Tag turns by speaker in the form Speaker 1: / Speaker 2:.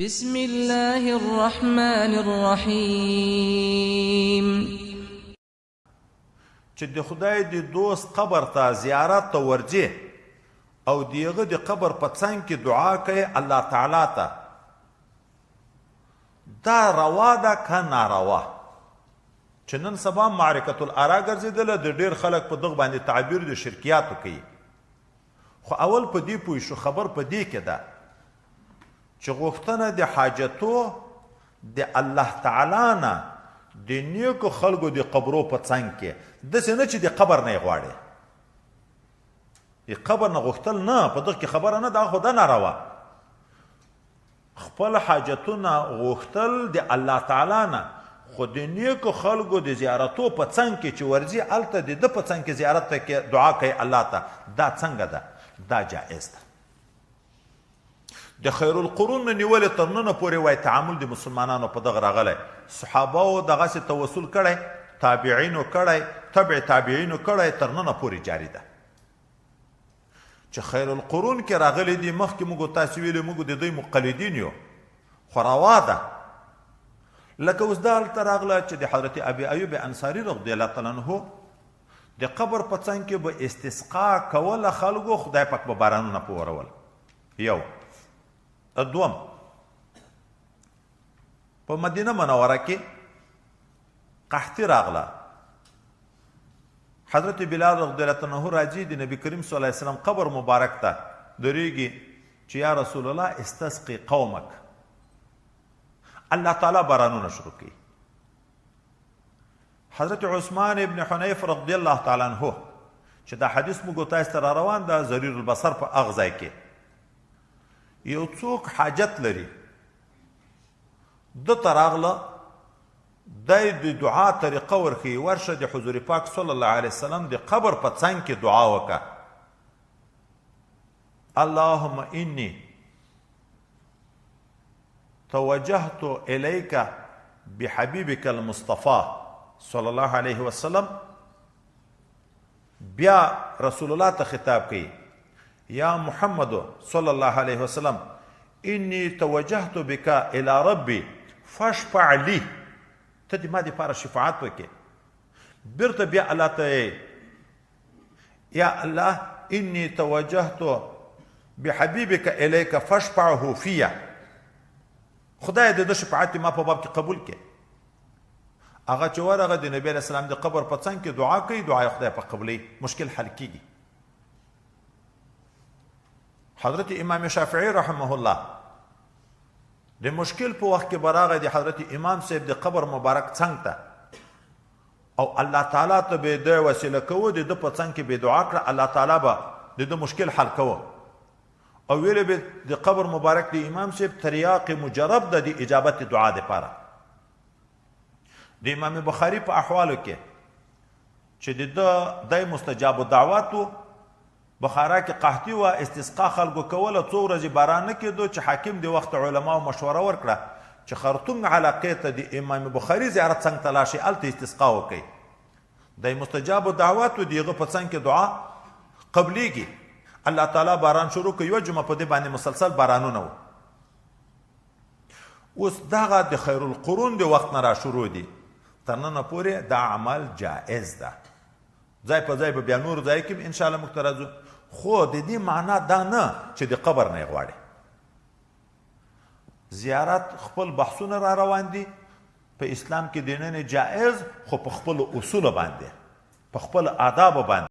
Speaker 1: بسم الله الرحمن الرحیم.
Speaker 2: چې د خدای د دوست قبر ته زیارت ته ورځي او دیغه د قبر په څنګ کې دعا کوي الله تعالی ته، دا روا ده که ناروا؟ چې نن سبا معرکة الآرا ګرځېدله، د ډېر خلک په دغه باندې تعبیر د شرکیاتو کوي. خو اول په دې پوه شو، خبر په دې کې ده چې غوښتنه د حاجتو د الله تعالی نه د نیکو خلکو د قبرو په څنګ کې داسې نه چې د قبر نه یې غواړي. د قبر نه غوښتل نه، په دغه کې خبره نه ده، خو ده ناروا. خپل حاجتونه غوښتل د الله تعالی نه، خو د نیکو خلکو د زیارتو په څنګ کې چې ورځي هلته د ده په څنګ کې زیارت ته کې دعا کوي الله ته، دا څنګه ده؟ دا جایز ده. د خیر القرون نه نیولې تر ننه پورې وایي تعامل د مسلمانانو په دغه راغلی، صحابهو دغسې توسل کړی، تابعینو کړی، تبع تابعینو کړی، تر ننه پورې جاري ده. چې خیر القرون کې راغلی دي، مخکې موږ تاسې ویلي موږ د دوی مقلدین یو، خو روا ده. لکه اوس دا هلته راغله چې د حضرت ابي ایوب انصاري رضی الله تعالی عنه د قبر په څنګ کې به استسقا کوله خلکو، خدای پاک به بارانونه په ورول. یو دوم، په مدینه منوره کې قحطي راغله، حضرت بلال رضی الله عنه راځي د نبی کریم صلی الله علیه وسلم قبر مبارک ته درېږي چې یا رسول الله استسقي قومک. الله تعالی بارانونه شروع کوي. حضرت عثمان ابن حنیف رضی الله تعالی عنه چې دا حدیث موږ تاسو ته را روان ده ضریر البصر په هغه ځای کې، یو څوک حاجت لري، ده ته راغله، دی د دعا طریقه ورښیي، ورشه د حضور پاک صلی الله علیه وسلم د قبر په څنګ کې دعا وکړه، اللهم انی توجهت الیک بحبیبک المصطفى صلی الله علیه وسلم. بیا رسول الله ته خطاب کوي، یا محمد صلی الله علیه وسلم انی توجهت بک الی ربی فاشفع لی، ته دې ما دپاره شفاعت وکړې. بیرته بیا الله ته یا الله انی توجهت بحبیبک الیک فاشفعه فیه، خدای د ده شفاعت ما په باب کې قبول کړي. هغه چې ورغه د نبی علیه السلام د قبر په څنګ کې دعا کوي، دعا یې خدای په قبلوي، مشکل حل کیږي. حضرت امام شافعی رحمه الله د مشکل په وخت کې به راغی د حضرت امام صاحب د قبر مبارک څنګ ته، او الله تعالی ته به د وسیله کوو، د ده په څنګ کې به دعا کړه، الله تعالی به د ده مشکل حل کوو. او ویلې به د قبر مبارک د امام صاحب تریاق مجرب ده د اجابت دعا دپاره. د امام بخاري په احوالو کې چې د ده دی مستجاب دعواتو، بخارا کې قحطي وه، استسقا خلکو کوله، څو ورځې باران نه کېدو چې حاکم د وخت علماو مشوره ورکړه چې خرطوم علاقې ته د امام بخاري زیارت څنګ ته لاړ شي، هلته استسقا وکړئ. دی مستجاب دعواتو د هغه په څنګ کې دعا قبلیږي. الله تعالی باران شروع کوي، یوه جمعه په دې باندې مسلسل بارانونه و. اوس دغه د خیر القرون د وخت نه را شروع دي، تر ننه پورې دا عمل جایز ده. ځای په ځای به بیا نور ځای کې انشاءالله موږ ته راځو، خو د دې معنا دا نه چې د قبر نه یې غواړي. زیارت خپل بحثونه را روان دي په اسلام کې، دننه جایز، خو په خپلو اصولو باندې، په خپلو آدابو باندې.